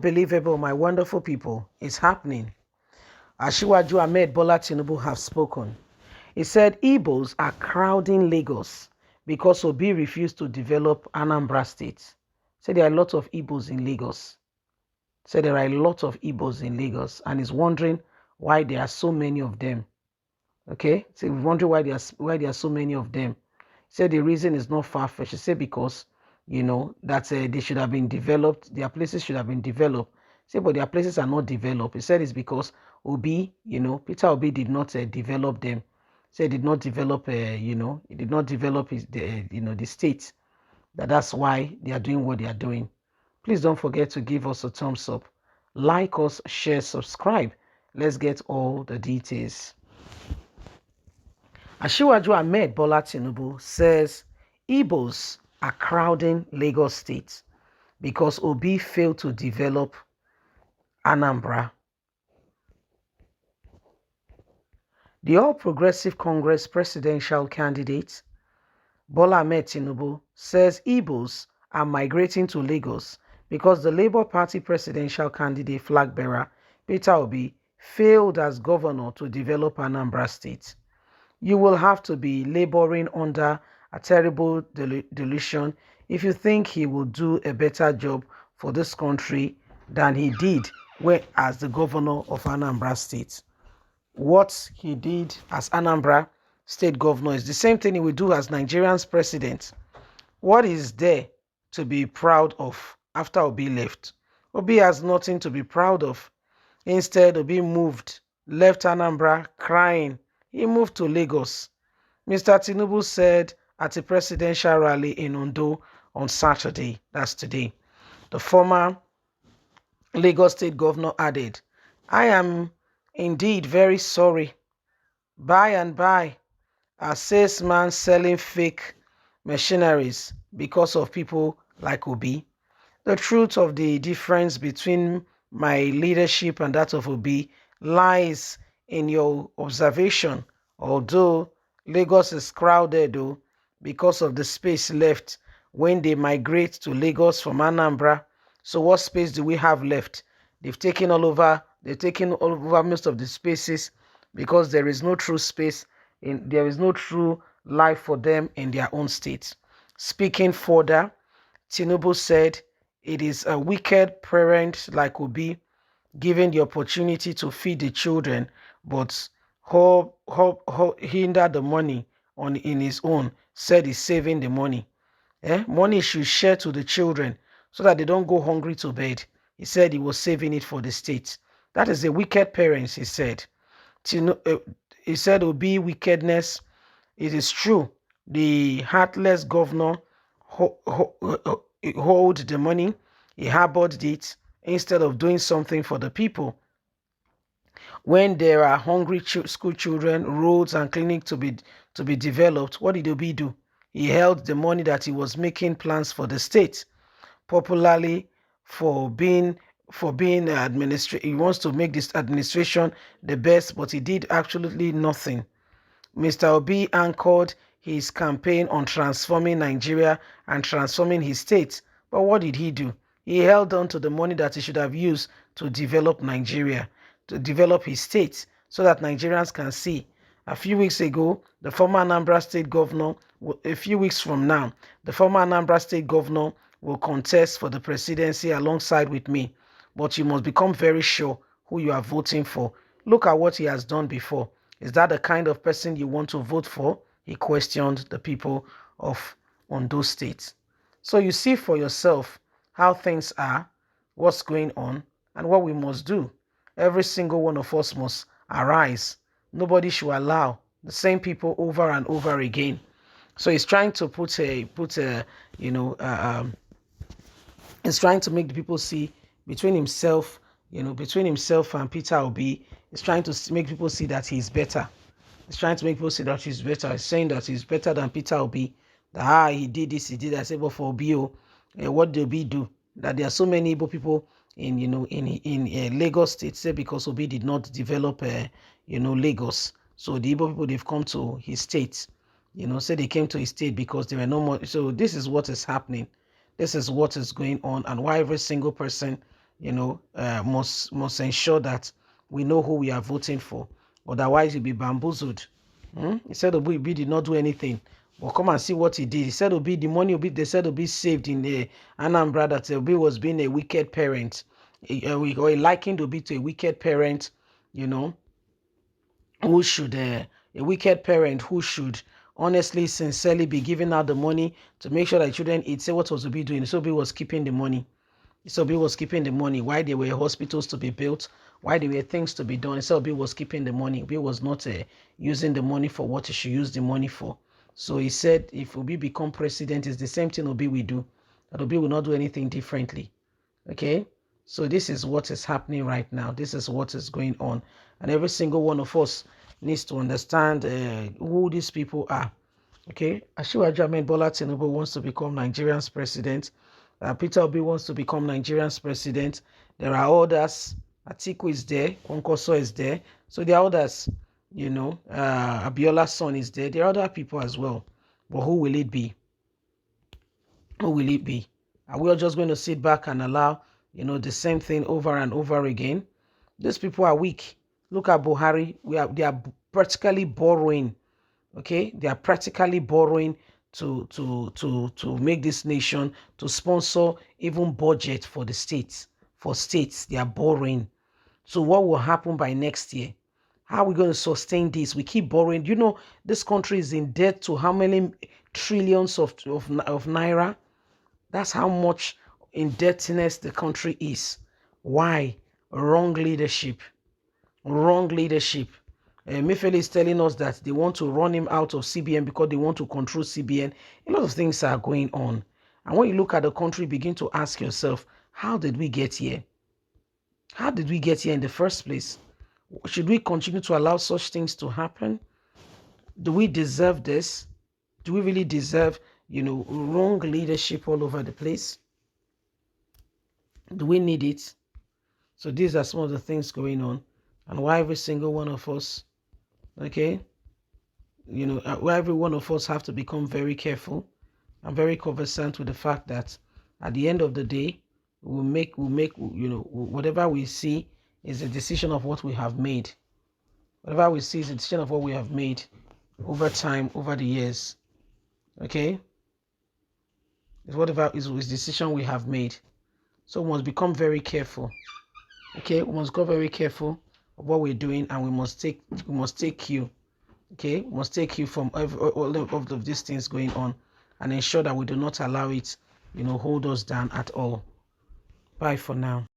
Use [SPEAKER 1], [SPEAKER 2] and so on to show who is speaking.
[SPEAKER 1] Unbelievable, my wonderful people. It's happening. Ashiwaju Ahmed Bola Tinubu have spoken. He said Igbos are crowding Lagos because Obi refused to develop Anambra State. Said there are a lot of Igbos in Lagos. Said there are a lot of Igbos in Lagos, and he's wondering why there are so many of them. Okay, so he's wondering why there are so many of them. He said the reason is not far-fetched. He said because that they should have been developed. Their places should have been developed. He said, but their places are not developed. He said it's because Obi, Peter Obi did not develop them. He said he did not develop, he did not develop the state. That's why they are doing what they are doing. Please don't forget to give us a thumbs up, like us, share, subscribe. Let's get all the details. Ashiwaju Ahmed Bola Tinubu says Igbos are crowding Lagos State because Obi failed to develop Anambra. The All Progressive Congress presidential candidate Bola Ahmed Tinubu says Igbos are migrating to Lagos because the Labour Party presidential candidate flag bearer Peter Obi failed as governor to develop Anambra State. You will have to be laboring under a terrible delusion if you think he will do a better job for this country than he did when as the governor of Anambra State. What he did as Anambra State governor is the same thing he will do as Nigerian's president. What is there to be proud of after Obi left? Obi has nothing to be proud of. Instead, Obi left Anambra crying. He moved to Lagos. Mr. Tinubu said at a presidential rally in Ondo on Saturday, that's today. The former Lagos State governor added, I am indeed very sorry. By and by, a salesman selling fake machineries because of people like Obi. The truth of the difference between my leadership and that of Obi lies in your observation. Although Lagos is crowded because of the space left when they migrate to Lagos from Anambra. So what space do we have left? They've taken all over most of the spaces because there is no true space there is no true life for them in their own state. Speaking further, Tinubu said it is a wicked parent like Obi given the opportunity to feed the children, but hinder the money in his own, said he's saving the money. Money should share to the children so that they don't go hungry to bed. He said he was saving it for the state. That is a wicked parents, he said. He said Obi wickedness, it is true. The heartless governor hold the money, he harbored it instead of doing something for the people. When there are hungry school children, roads and clinics to be developed, what did Obi do? He held the money that he was making plans for the state, popularly for being he wants to make this administration the best, but he did absolutely nothing. Mr. Obi anchored his campaign on transforming Nigeria and transforming his state. But what did he do? He held on to the money that he should have used to develop Nigeria, to develop his state, so that Nigerians can see. A few weeks ago, the former Anambra State governor, a few weeks from now, the former Anambra State governor will contest for the presidency alongside with me. But you must become very sure who you are voting for. Look at what he has done before. Is that the kind of person you want to vote for? He questioned the people of Ondo State. So you see for yourself how things are, what's going on, and what we must do. Every single one of us must arise. Nobody should allow the same people over and over again. So he's trying to he's trying to make the people see between himself and Peter Obi. He's trying to make people see that he's better. He's trying to make people see that he's better. He's saying that he's better than Peter Obi. That he did this, he did that. I say, but for Obi, what did Obi do? That there are so many Igbo people in Lagos State, say because Obi did not develop Lagos. So the Igbo people, they've come to his state. Say they came to his state because there were no more. So this is what is happening. This is what is going on, and why every single person must ensure that we know who we are voting for. Otherwise, you'll be bamboozled. He said Obi did not do anything. Well, come and see what he did. He said Obi, the money Obi, they said Obi saved in the Anambra, that Obi was being a wicked parent. Or he likened Obi to a wicked parent, who should, a wicked parent who should honestly, sincerely be giving out the money to make sure that children eat. Say what was Obi doing? So Obi was keeping the money. So Obi was keeping the money. Why there were hospitals to be built? Why there were things to be done? So Obi was keeping the money. Obi was not using the money for what he should use the money for. So he said if Obi become president, it's the same thing Obi will do. That Obi will not do anything differently. Okay? So this is what is happening right now. This is what is going on. And every single one of us needs to understand who these people are. Okay? Asiwaju Ahmed Bola Tinubu wants to become Nigerian's president. Peter Obi wants to become Nigerian's president. There are others. Atiku is there. Kwankwaso is there. So there are others. Abiola's son is there. There are other people as well. But who will it be? Who will it be? Are we all just going to sit back and allow, the same thing over and over again? These people are weak. Look at Buhari. They are practically borrowing. Okay, they are practically borrowing to make this nation, to sponsor even budget for the states. For states, they are borrowing. So what will happen by next year? How are we going to sustain this? We keep borrowing. This country is in debt to how many trillions of naira? That's how much indebtedness the country is. Why? Wrong leadership. Wrong leadership. Mifele is telling us that they want to run him out of CBN because they want to control CBN. A lot of things are going on. And when you look at the country, begin to ask yourself, how did we get here? How did we get here in the first place? Should we continue to allow such things to happen? Do we deserve this? Do we really deserve, wrong leadership all over the place? Do we need it? So these are some of the things going on, and why every single one of us, okay, why every one of us have to become very careful and very conversant with the fact that at the end of the day, we'll make, whatever we see is a decision of what we have made. Whatever we see is a decision of what we have made over time, over the years. Okay? It's whatever is decision we have made. So we must become very careful. Okay? We must go very careful of what we're doing, and we must take cue. Okay? We must take cue from all of these things going on and ensure that we do not allow it, hold us down at all. Bye for now.